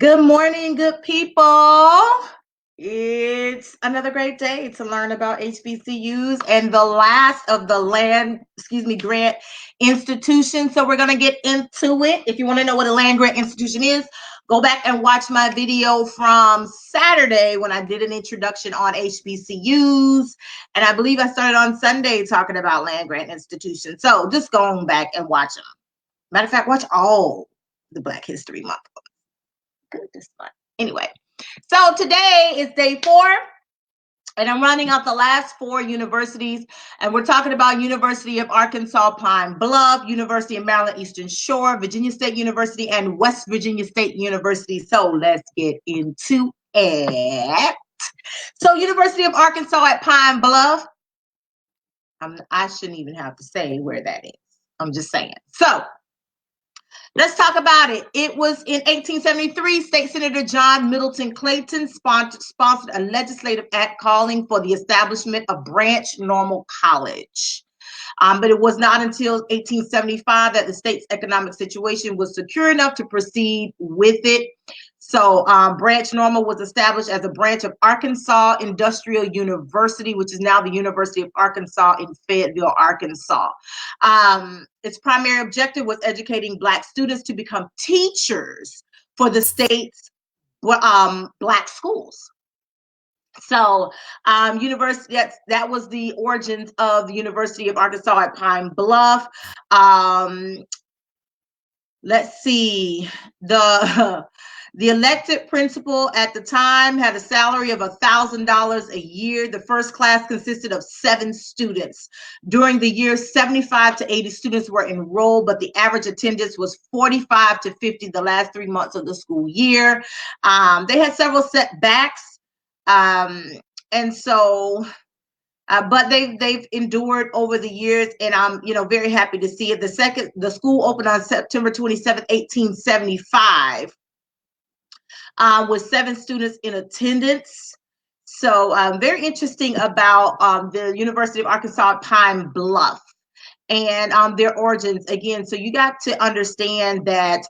Good morning, good people. It's another great day to learn about HBCUs and the last of the grant institutions. So we're going to get into it. If you want to know what a land grant institution is, go back and watch my video from Saturday when I did an introduction on HBCUs. And I believe I started on Sunday talking about land grant institutions. So just go back and watch them. Matter of fact, watch all the Black History Month. Good this month. Anyway, so today is day 4, and I'm running out the last 4 universities, and we're talking about University of Arkansas Pine Bluff, University of Maryland Eastern Shore, Virginia State University, and West Virginia State University. So let's get into it. So University of Arkansas at Pine Bluff, I shouldn't even have to say where that is. I'm just saying. So let's talk about it. It was in 1873, State Senator John Middleton Clayton sponsored a legislative act calling for the establishment of Branch Normal College. But it was not until 1875 that the state's economic situation was secure enough to proceed with it. So Branch Normal was established as a branch of Arkansas Industrial University, which is now the University of Arkansas in Fayetteville, Arkansas. Its primary objective was educating Black students to become teachers for the state's Black schools. So university, that was the origins of the University of Arkansas at Pine Bluff. Let's see, the elected principal at the time had a salary of $1,000 a year. The first class consisted of 7 students. During the year, 75 to 80 students were enrolled, but the average attendance was 45 to 50 the last 3 months of the school year. They had several setbacks. And so, but they've endured over the years, and I'm very happy to see it. The school opened on September 27th, 1875, with 7 students in attendance. So very interesting about the University of Arkansas at Pine Bluff and their origins again. So you got to understand that.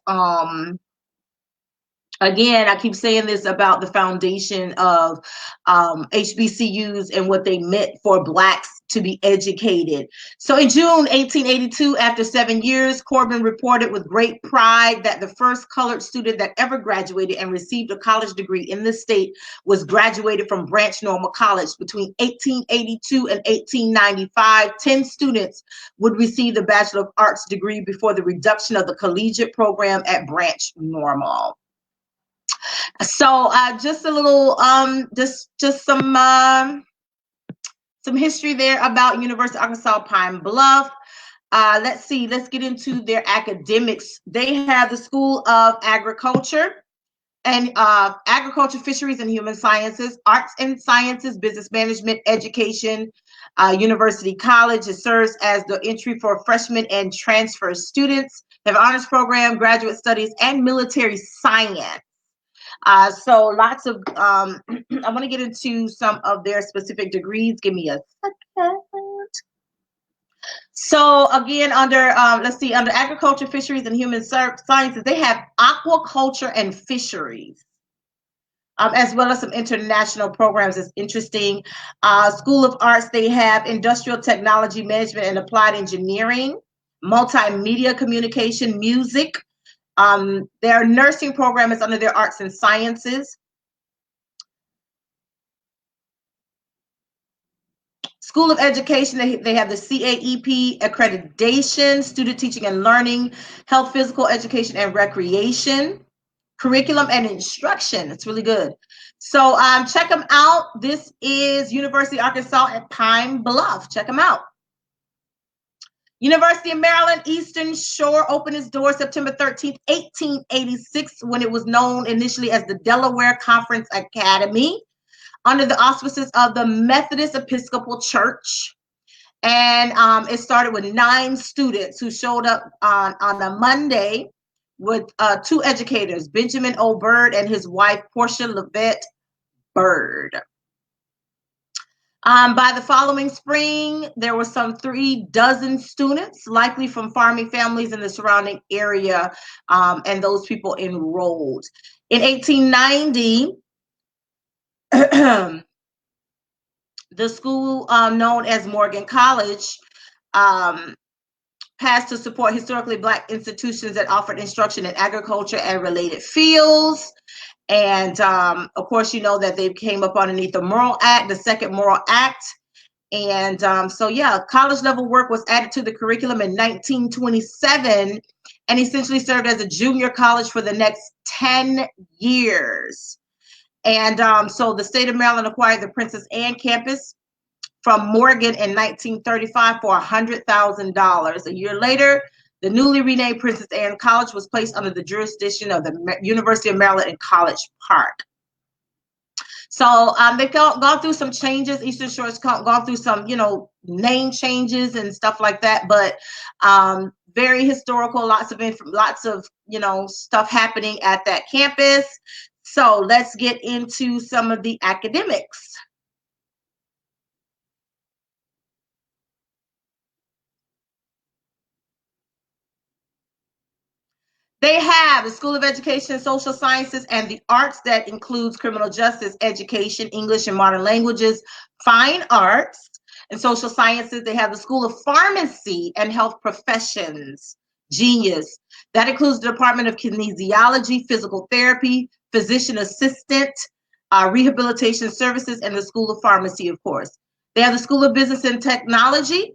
Again, I keep saying this about the foundation of HBCUs and what they meant for Blacks to be educated. So in June 1882, after 7 years, Corbin reported with great pride that the first colored student that ever graduated and received a college degree in the state was graduated from Branch Normal College. Between 1882 and 1895, 10 students would receive the Bachelor of Arts degree before the reduction of the collegiate program at Branch Normal. So just a little, just some history there about University of Arkansas Pine Bluff. Let's get into their academics. They have the School of Agriculture and Agriculture, Fisheries, and Human Sciences, Arts and Sciences, Business Management, Education, University College. It serves as the entry for freshmen and transfer students. They have an honors program, graduate studies, and military science. So lots of, I want to get into some of their specific degrees. Give me a second. So again, under, under Agriculture, Fisheries, and Human Sciences, they have aquaculture and fisheries, as well as some international programs. It's interesting. School of Arts, they have Industrial Technology Management and Applied Engineering, Multimedia Communication, Music. Their nursing program is under their Arts and Sciences. School of Education, they have the CAEP accreditation, Student Teaching and Learning, Health, Physical Education, and Recreation, Curriculum and Instruction. It's really good. So check them out. This is University of Arkansas at Pine Bluff. Check them out. University of Maryland Eastern Shore opened its doors September 13th, 1886, when it was known initially as the Delaware Conference Academy, under the auspices of the Methodist Episcopal Church. And it started with 9 students who showed up on a Monday with 2 educators, Benjamin O. Bird and his wife, Portia Levette Bird. By the following spring, there were some 36 students, likely from farming families in the surrounding area, and those people enrolled. In 1890, the school known as Morgan College um, passed to support historically Black institutions that offered instruction in agriculture and related fields. And of course, you know that they came up underneath the Morrill Act, the Second Morrill Act. And so, yeah, college level work was added to the curriculum in 1927 and essentially served as a junior college for the next 10 years. And so the state of Maryland acquired the Princess Anne campus from Morgan in 1935 for $100,000. A year later, the newly renamed Princess Anne College was placed under the jurisdiction of the University of Maryland in College Park. So they've gone through some changes. Eastern Shore has gone through some, name changes and stuff like that. But very historical, lots of stuff happening at that campus. So let's get into some of the academics. They have the School of Education and Social Sciences and the Arts that includes criminal justice, education, English and modern languages, fine arts, and social sciences. They have the School of Pharmacy and Health Professions, genius. That includes the Department of Kinesiology, Physical Therapy, Physician Assistant, Rehabilitation Services, and the School of Pharmacy, of course. They have the School of Business and Technology.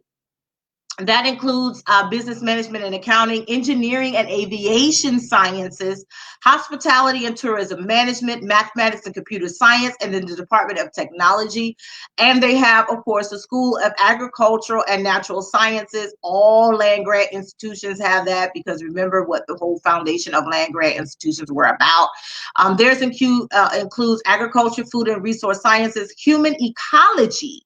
That includes business management and accounting, engineering and aviation sciences, hospitality and tourism management, mathematics and computer science, and then the Department of Technology. And they have, of course, the School of Agricultural and Natural Sciences. All land-grant institutions have that because remember what the whole foundation of land-grant institutions were about. Theirs includes agriculture, food and resource sciences, human ecology,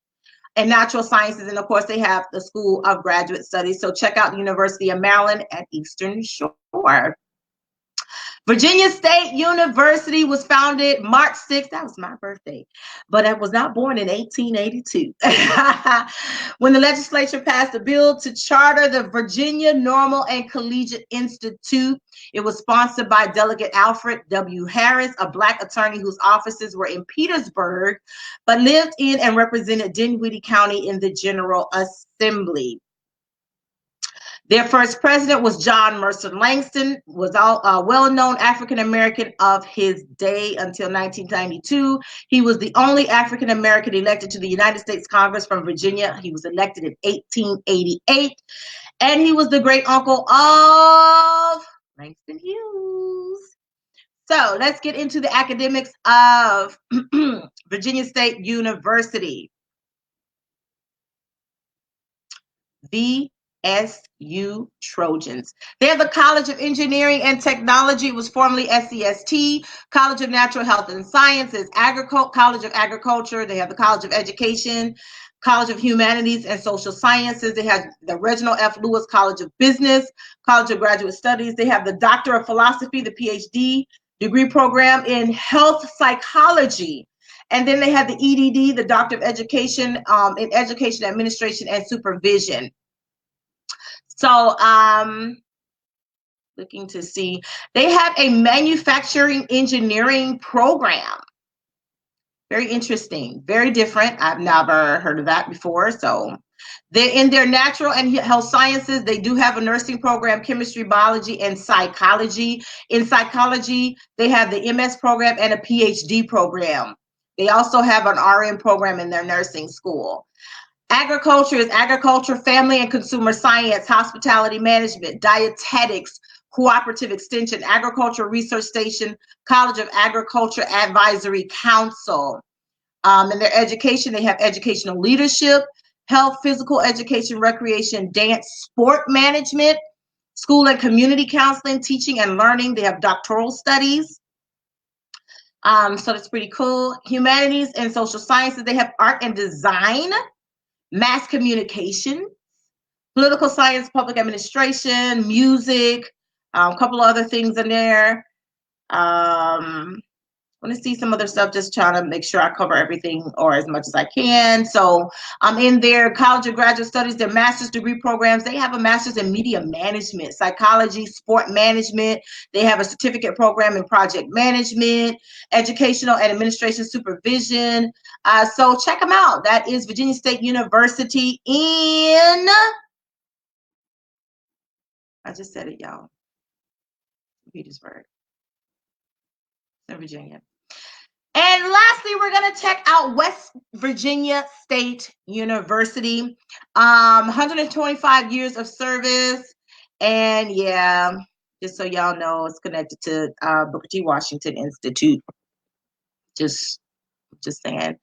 and natural sciences, and of course they have the School of Graduate Studies. So check out the University of Maryland at Eastern Shore. Virginia State University was founded March 6th. That was my birthday, but I was not born in 1882. When the legislature passed a bill to charter the Virginia Normal and Collegiate Institute. It was sponsored by Delegate Alfred W. Harris, a Black attorney whose offices were in Petersburg, but lived in and represented Dinwiddie County in the General Assembly. Their first president was John Mercer Langston, was a well-known African-American of his day until 1992. He was the only African-American elected to the United States Congress from Virginia. He was elected in 1888, and he was the great uncle of Langston Hughes. So let's get into the academics of Virginia State University. VSU Trojans. They have the College of Engineering and Technology. It was formerly SCST, College of Natural Health and Sciences, College of Agriculture. They have the College of Education, College of Humanities and Social Sciences. They have the Reginald F. Lewis College of Business, College of Graduate Studies. They have the Doctor of Philosophy, the PhD degree program in Health Psychology. And then they have the EDD, the Doctor of Education in Education Administration and Supervision. So looking to see, they have a manufacturing engineering program. Very interesting, very different. I've never heard of that before. So they're in their natural and health sciences. They do have a nursing program, chemistry, biology, and psychology. In psychology, they have the MS program and a PhD program. They also have an RN program in their nursing school. Agriculture is agriculture, family and consumer science, hospitality management, dietetics, cooperative extension, agriculture research station, College of Agriculture Advisory Council. In their education, they have educational leadership, health, physical education, recreation, dance, sport management, school and community counseling, teaching and learning. They have doctoral studies. So that's pretty cool. Humanities and social sciences, they have art and design, mass communication, political science, public administration, music, a couple of other things in there. want to see some other stuff, just trying to make sure I cover everything or as much as I can. So in their college and graduate studies, their master's degree programs, they have a master's in media management, psychology, sport management. They have a certificate program in project management, educational and administration supervision. So check them out. That is Virginia State University in, I just said it, y'all, Petersburg, Virginia. And lastly, we're going to check out West Virginia State University. 125 years of service. And yeah, just so y'all know, it's connected to Booker T. Washington Institute. Just saying.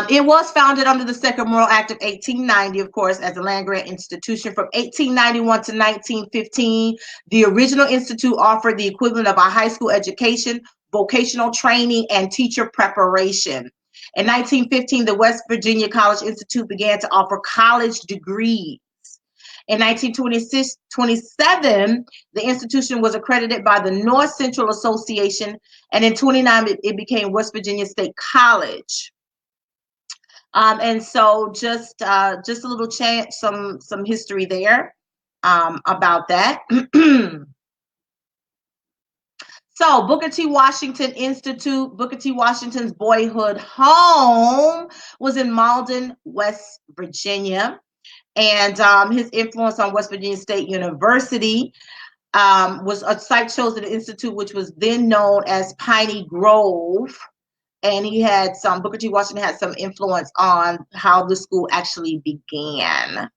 It was founded under the Second Morrill Act of 1890, of course, as a land-grant institution. From 1891 to 1915, the original institute offered the equivalent of a high school education, vocational training, and teacher preparation. In 1915, the West Virginia College Institute began to offer college degrees. In 1927, the institution was accredited by the North Central Association, and in 29, it became West Virginia State College. And so just a little chant, some history there about that. So Booker T. Washington Institute, Booker T. Washington's boyhood home was in Malden, West Virginia. And his influence on West Virginia State University was a site chosen at the institute, which was then known as Piney Grove. And Booker T. Washington had some influence on how the school actually began.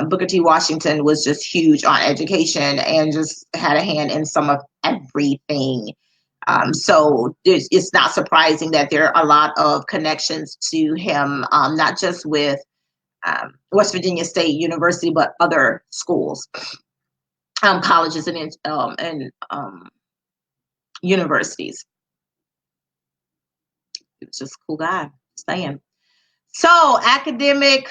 Booker T. Washington was just huge on education and just had a hand in some of everything. So it's not surprising that there are a lot of connections to him, not just with West Virginia State University, but other schools, colleges, and universities. He was just a cool guy, saying. So academic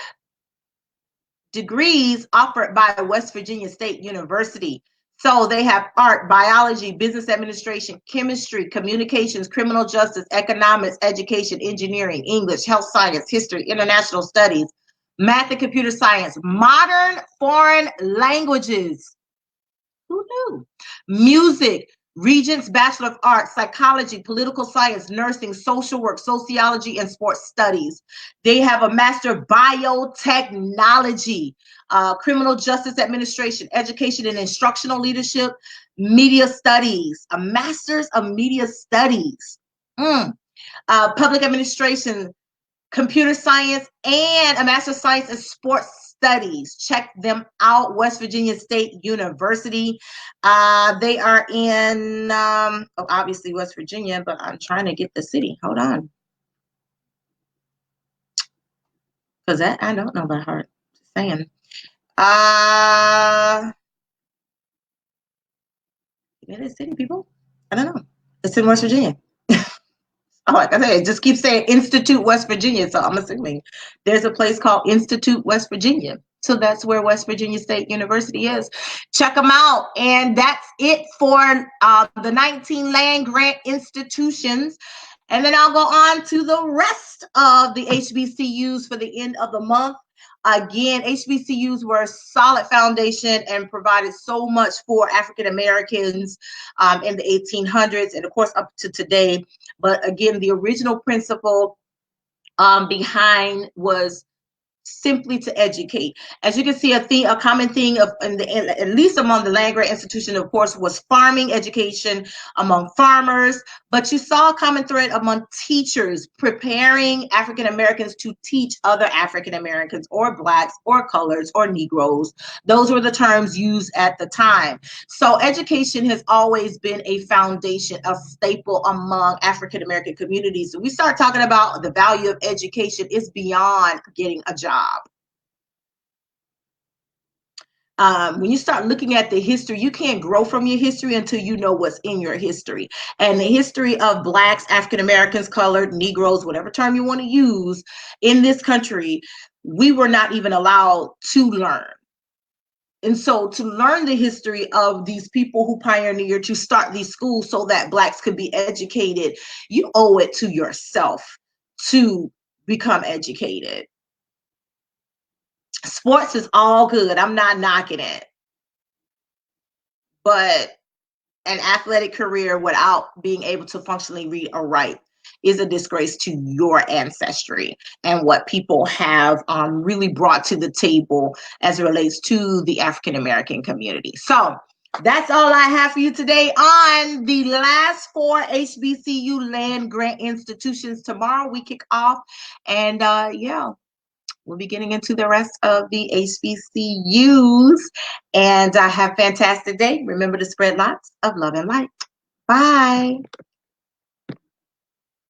degrees offered by West Virginia State University. So they have art, biology, business administration, chemistry, communications, criminal justice, economics, education, engineering, English, health science, history, international studies, math and computer science, modern foreign languages. Who knew? Music, Regents Bachelor of Arts, Psychology, Political Science, Nursing, Social Work, Sociology, and Sports Studies. They have a Master of Biotechnology, Criminal Justice Administration, Education and Instructional Leadership, Media Studies, a Master's of Media Studies, Public Administration, Computer Science, and a Master of Science in Sports Studies. Check them out, West Virginia State University. They are in, obviously West Virginia, but I'm trying to get the city. Hold on. Because that I don't know by heart. Just saying. It is city, people. I don't know. It's in West Virginia. Like I said, it just keeps saying Institute, West Virginia. So I'm assuming there's a place called Institute, West Virginia. So that's where West Virginia State University is. Check them out. And that's it for the 19 land grant institutions. And then I'll go on to the rest of the HBCUs for the end of the month. Again, HBCUs were a solid foundation and provided so much for African Americans in the 1800s and, of course, up to today. But again, the original principle behind was simply to educate. As you can see, a common thing at least among the land grant institution, of course, was farming education among farmers. But you saw a common thread among teachers preparing African Americans to teach other African Americans or Blacks or coloreds or Negroes. Those were the terms used at the time. So education has always been a foundation, a staple among African American communities. So we start talking about the value of education is beyond getting a job. When you start looking at the history, you can't grow from your history until you know what's in your history. And the history of Blacks, African Americans, colored, Negroes, whatever term you want to use in this country, we were not even allowed to learn. And so to learn the history of these people who pioneered to start these schools so that Blacks could be educated, you owe it to yourself to become educated. Sports is all good. I'm not knocking it. But an athletic career without being able to functionally read or write is a disgrace to your ancestry and what people have really brought to the table as it relates to the African American community. So that's all I have for you today on the last 4 HBCU land grant institutions. Tomorrow we kick off, and yeah, we'll be getting into the rest of the HBCUs. And have a fantastic day. Remember to spread lots of love and light. Bye.